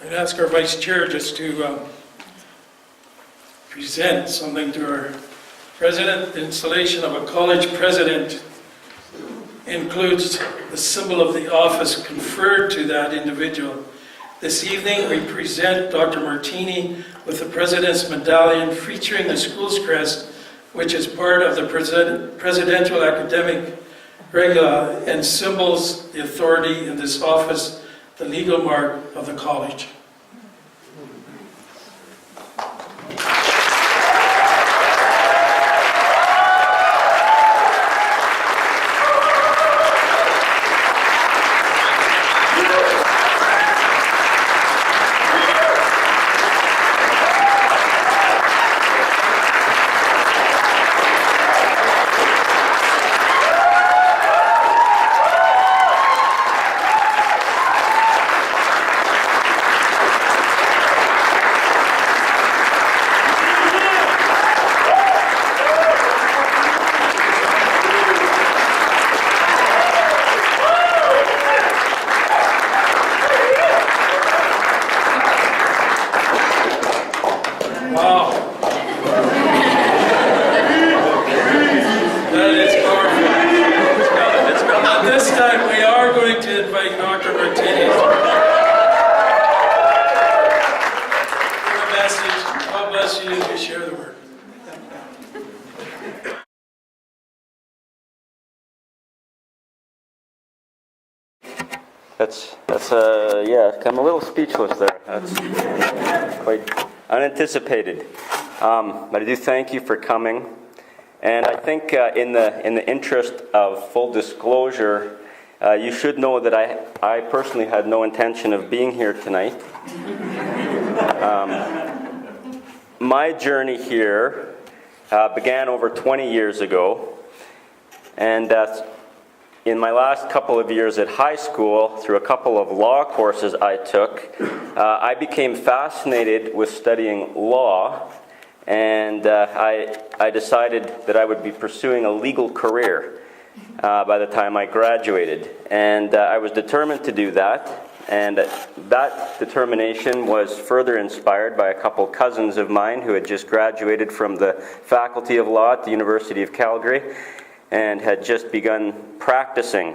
I'd ask our Vice Chair just to present something to our President. The installation of a college president includes the symbol of the office conferred to that individual. This evening we present Dr. Martini with the President's Medallion featuring the school's crest, which is part of the presidential academic regula and symbols the authority in this office, the legal mark of the college. I'm a little speechless there. That's quite unanticipated. But I do thank you for coming. And I think in the interest of full disclosure, you should know that I personally had no intention of being here tonight. My journey here began over 20 years ago, and in my last couple of years at high school, through a couple of law courses I took, I became fascinated with studying law, and I decided that I would be pursuing a legal career by the time I graduated. And I was determined to do that, and that determination was further inspired by a couple cousins of mine who had just graduated from the Faculty of Law at the University of Calgary and had just begun practicing.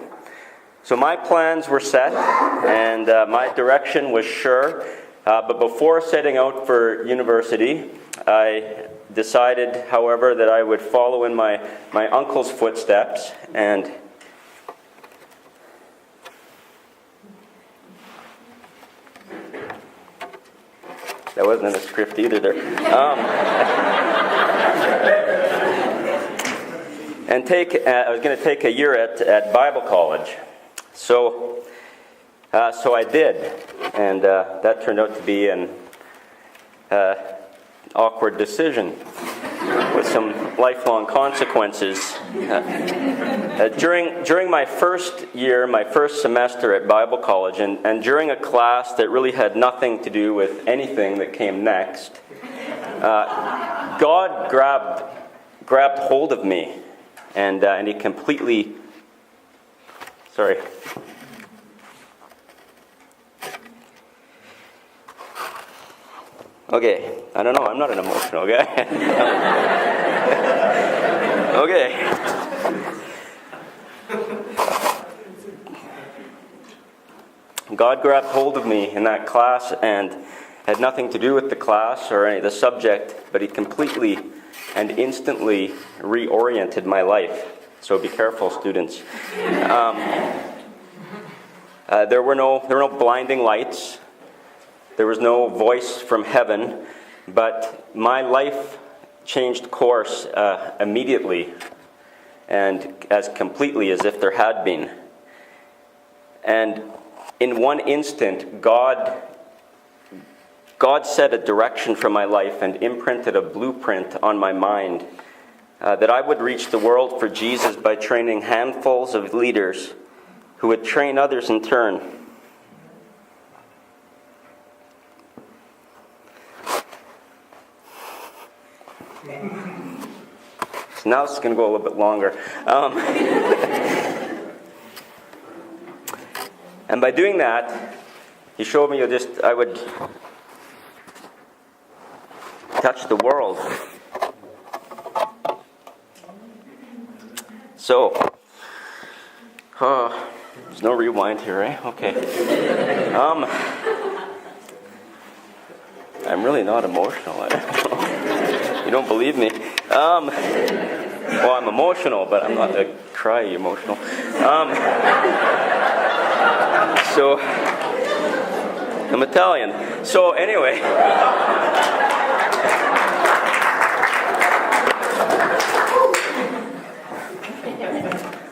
So my plans were set, and my direction was sure. But before setting out for university, I decided, however, that I would follow in my uncle's footsteps, and that wasn't in the script either there. And I was going to take a year at Bible college. So I did, and that turned out to be an awkward decision with some lifelong consequences. During my first year, my first semester at Bible college, and during a class that really had nothing to do with anything that came next, God grabbed hold of me. And he completely, sorry. Okay, I don't know, I'm not an emotional guy. Okay. God grabbed hold of me in that class and had nothing to do with the class or any of the subject, but he completely and instantly reoriented my life. So be careful, students. There were no blinding lights. There was no voice from heaven, but my life changed course immediately and as completely as if there had been. And in one instant, God set a direction for my life and imprinted a blueprint on my mind that I would reach the world for Jesus by training handfuls of leaders who would train others in turn. So now it's going to go a little bit longer. And by doing that, He showed me I would touch the world. So, there's no rewind here, eh? Okay. I'm really not emotional. You don't believe me. Well, I'm emotional, but I'm not a cry emotional. So, I'm Italian. So, anyway.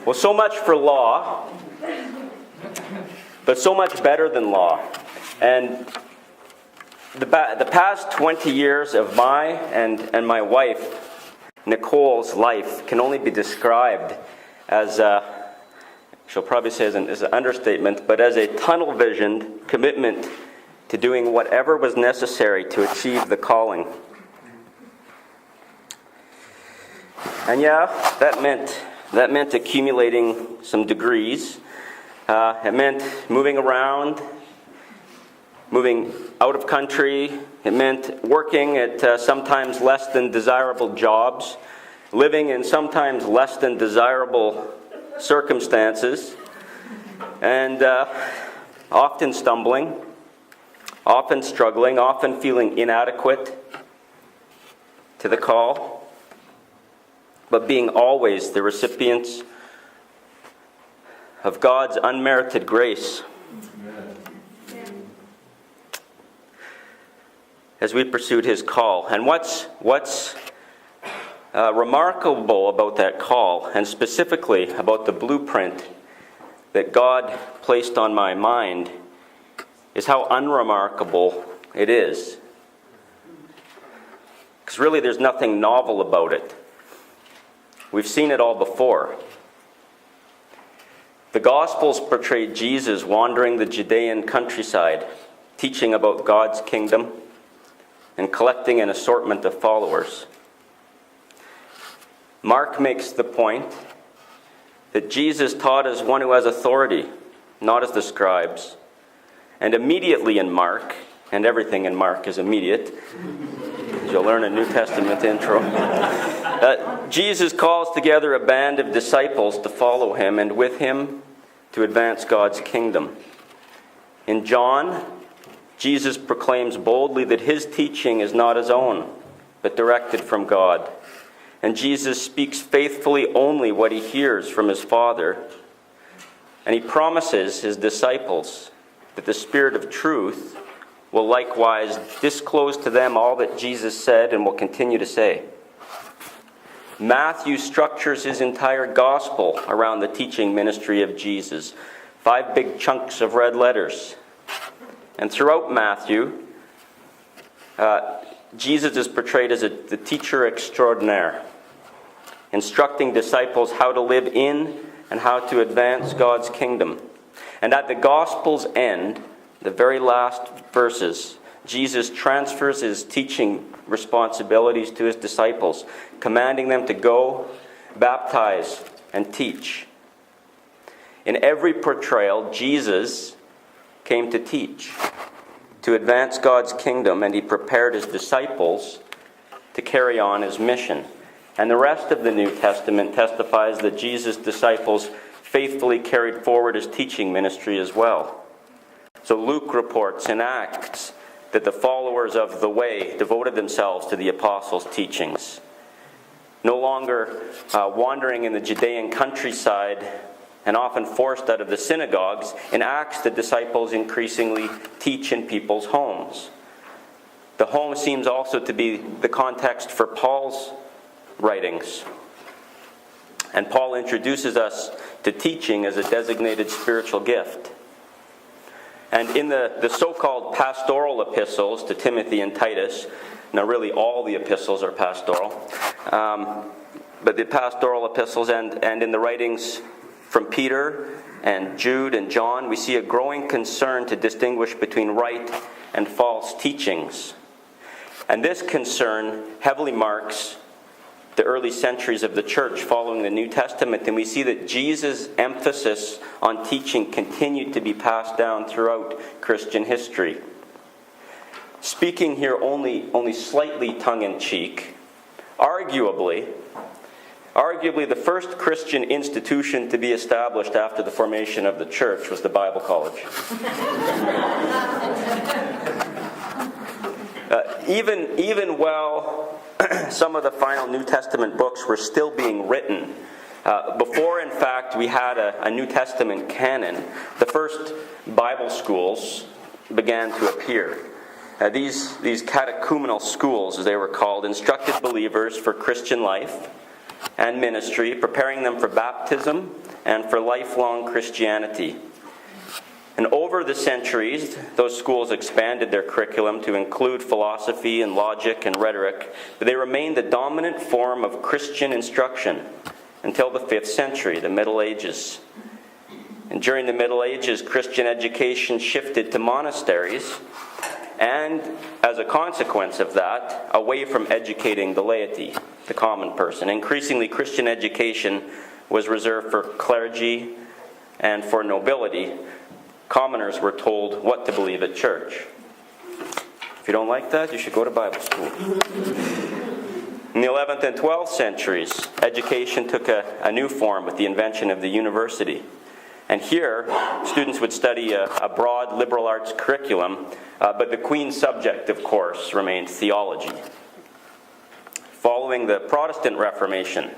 Well, so much for law, but so much better than law. And the past 20 years of my and my wife, Nicole's life can only be described as, she'll probably say as an understatement, but as a tunnel-visioned commitment to doing whatever was necessary to achieve the calling. And yeah, that meant accumulating some degrees. It meant moving around, moving out of country. It meant working at sometimes less than desirable jobs, living in sometimes less than desirable circumstances, and often stumbling, often struggling, often feeling inadequate to the call, but being always the recipients of God's unmerited grace. As we pursued His call. And what's remarkable about that call, and specifically about the blueprint that God placed on my mind, is how unremarkable it is. Because really there's nothing novel about it. We've seen it all before. The Gospels portrayed Jesus wandering the Judean countryside, teaching about God's kingdom and collecting an assortment of followers. Mark makes the point that Jesus taught as one who has authority, not as the scribes. And immediately in Mark, and everything in Mark is immediate, as you'll learn a New Testament intro, Jesus calls together a band of disciples to follow Him and with Him to advance God's kingdom. In John, Jesus proclaims boldly that His teaching is not His own, but directed from God. And Jesus speaks faithfully only what He hears from His Father. And He promises His disciples that the Spirit of truth will likewise disclose to them all that Jesus said and will continue to say. Matthew structures his entire gospel around the teaching ministry of Jesus. 5 big chunks of red letters. And throughout Matthew, Jesus is portrayed as the teacher extraordinaire, instructing disciples how to live in and how to advance God's kingdom. And at the gospel's end, the very last verses, Jesus transfers His teaching responsibilities to His disciples, commanding them to go, baptize, and teach. In every portrayal, Jesus came to teach, to advance God's kingdom, and He prepared His disciples to carry on His mission. And the rest of the New Testament testifies that Jesus' disciples faithfully carried forward His teaching ministry as well. So Luke reports in Acts that the followers of the way devoted themselves to the apostles' teachings. No longer wandering in the Judean countryside and often forced out of the synagogues, in Acts the disciples increasingly teach in people's homes. The home seems also to be the context for Paul's writings. And Paul introduces us to teaching as a designated spiritual gift. And in the so-called pastoral epistles to Timothy and Titus, now really all the epistles are pastoral, but the pastoral epistles and in the writings from Peter and Jude and John, we see a growing concern to distinguish between right and false teachings. And this concern heavily marks the early centuries of the church following the New Testament, and we see that Jesus' emphasis on teaching continued to be passed down throughout Christian history. Speaking here only slightly tongue-in-cheek, arguably the first Christian institution to be established after the formation of the church was the Bible College. Even while some of the final New Testament books were still being written, before, in fact, we had a New Testament canon, the first Bible schools began to appear. These catechumenal schools, as they were called, instructed believers for Christian life and ministry, preparing them for baptism and for lifelong Christianity. And over the centuries, those schools expanded their curriculum to include philosophy and logic and rhetoric, but they remained the dominant form of Christian instruction until the 5th century, the Middle Ages. And during the Middle Ages, Christian education shifted to monasteries, and as a consequence of that, away from educating the laity, the common person. Increasingly, Christian education was reserved for clergy and for nobility. Commoners were told what to believe at church. If you don't like that, you should go to Bible school. In the 11th and 12th centuries, education took a new form with the invention of the university. And here, students would study a broad liberal arts curriculum, but the queen subject, of course, remained theology. Following the Protestant Reformation,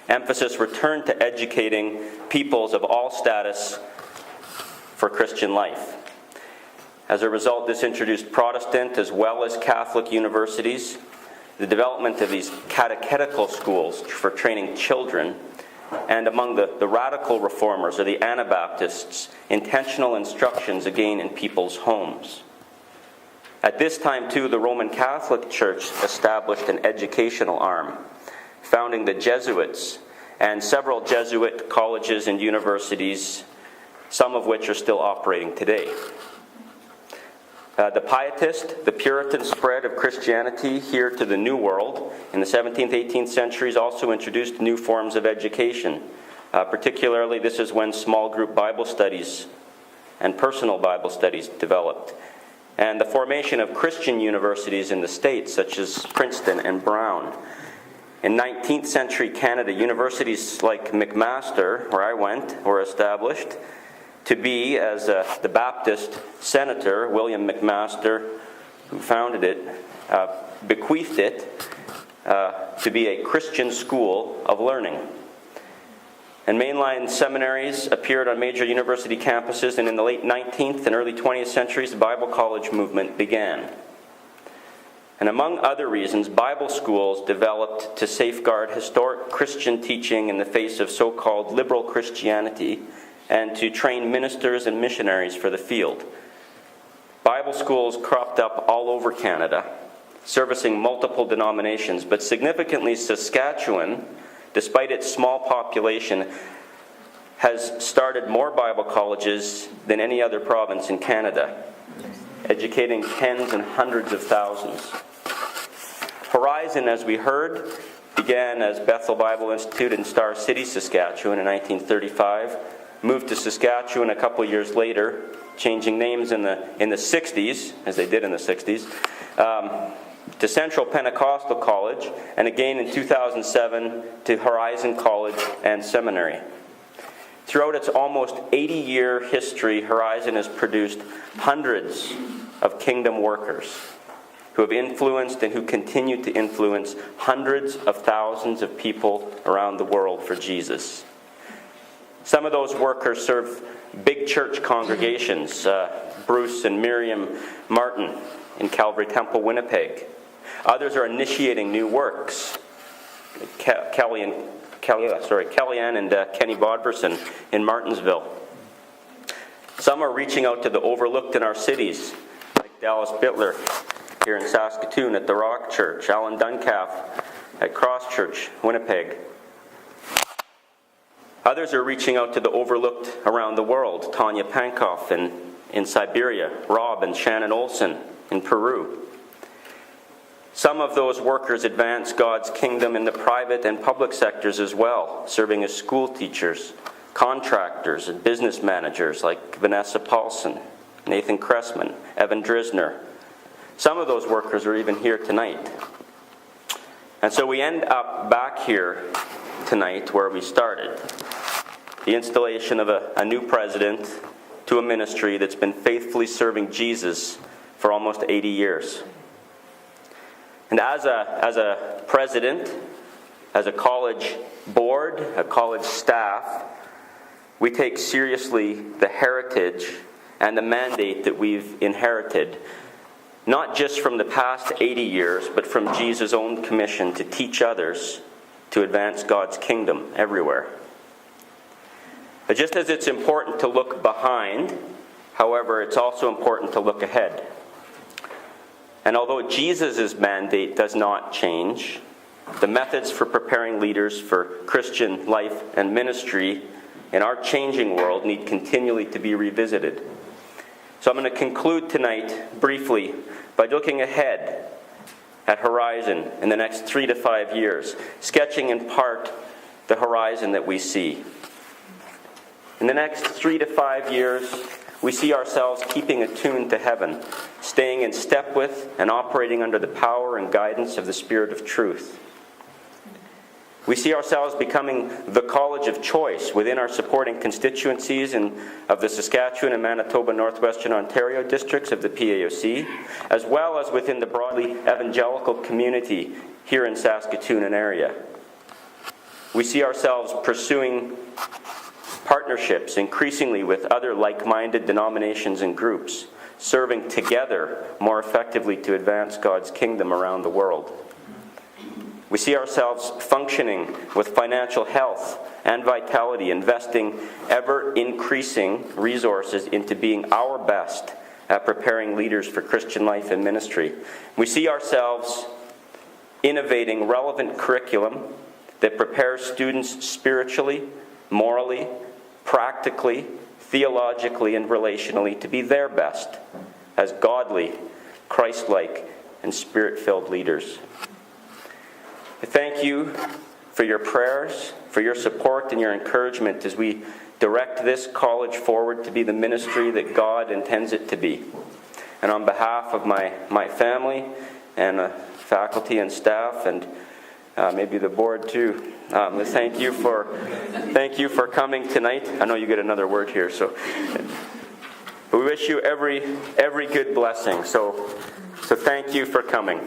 emphasis returned to educating peoples of all status for Christian life. As a result, this introduced Protestant as well as Catholic universities, the development of these catechetical schools for training children, and among the radical reformers or the Anabaptists, intentional instructions again in people's homes. At this time, too, the Roman Catholic Church established an educational arm, founding the Jesuits and several Jesuit colleges and universities, some of which are still operating today. The Pietist, the Puritan spread of Christianity here to the New World in the 17th, 18th centuries also introduced new forms of education. Particularly, this is when small group Bible studies and personal Bible studies developed. And the formation of Christian universities in the States, such as Princeton and Brown. In 19th century Canada, universities like McMaster, where I went, were established to be, as the Baptist senator, William McMaster, who founded it, bequeathed it to be a Christian school of learning. And mainline seminaries appeared on major university campuses, and in the late 19th and early 20th centuries, the Bible college movement began. And among other reasons, Bible schools developed to safeguard historic Christian teaching in the face of so-called liberal Christianity, and to train ministers and missionaries for the field. Bible schools cropped up all over Canada, servicing multiple denominations, but significantly Saskatchewan, despite its small population, has started more Bible colleges than any other province in Canada, educating tens and hundreds of thousands. Horizon, as we heard, began as Bethel Bible Institute in Star City, Saskatchewan in 1935, moved to Saskatchewan a couple years later, changing names in the 60s, as they did in the 60s, to Central Pentecostal College, and again in 2007 to Horizon College and Seminary. Throughout its almost 80-year history, Horizon has produced hundreds of kingdom workers who have influenced and who continue to influence hundreds of thousands of people around the world for Jesus. Some of those workers serve big church congregations, Bruce and Miriam Martin in Calvary Temple, Winnipeg. Others are initiating new works, Kellyanne and Kenny Bodberson in Martinsville. Some are reaching out to the overlooked in our cities, like Dallas Bittler here in Saskatoon at the Rock Church, Alan Duncalf at Cross Church, Winnipeg. Others are reaching out to the overlooked around the world, Tanya Pankoff in Siberia, Rob and Shannon Olson in Peru. Some of those workers advance God's kingdom in the private and public sectors as well, serving as school teachers, contractors, and business managers like Vanessa Paulson, Nathan Cressman, Evan Drisner. Some of those workers are even here tonight. And so we end up back here tonight where we started. The installation of a new president to a ministry that's been faithfully serving Jesus for almost 80 years. And as a president, as a college board, a college staff, we take seriously the heritage and the mandate that we've inherited, not just from the past 80 years, but from Jesus' own commission to teach others to advance God's kingdom everywhere. But just as it's important to look behind, however, it's also important to look ahead. And although Jesus' mandate does not change, the methods for preparing leaders for Christian life and ministry in our changing world need continually to be revisited. So I'm going to conclude tonight briefly by looking ahead at horizon in the next 3 to 5 years, sketching in part the horizon that we see. In the next 3 to 5 years, we see ourselves keeping attuned to heaven, staying in step with and operating under the power and guidance of the Spirit of truth. We see ourselves becoming the college of choice within our supporting constituencies of the Saskatchewan and Manitoba Northwestern Ontario districts of the PAOC, as well as within the broadly evangelical community here in Saskatoon and area. We see ourselves pursuing partnerships increasingly with other like-minded denominations and groups, serving together more effectively to advance God's kingdom around the world. We see ourselves functioning with financial health and vitality, investing ever-increasing resources into being our best at preparing leaders for Christian life and ministry. We see ourselves innovating relevant curriculum that prepares students spiritually, morally, practically, theologically, and relationally to be their best as godly, Christ-like, and Spirit-filled leaders. I thank you for your prayers, for your support and your encouragement as we direct this college forward to be the ministry that God intends it to be. And on behalf of my family and faculty and staff and maybe the board too, thank you for coming tonight. I know you get another word here, so we wish you every good blessing. So thank you for coming.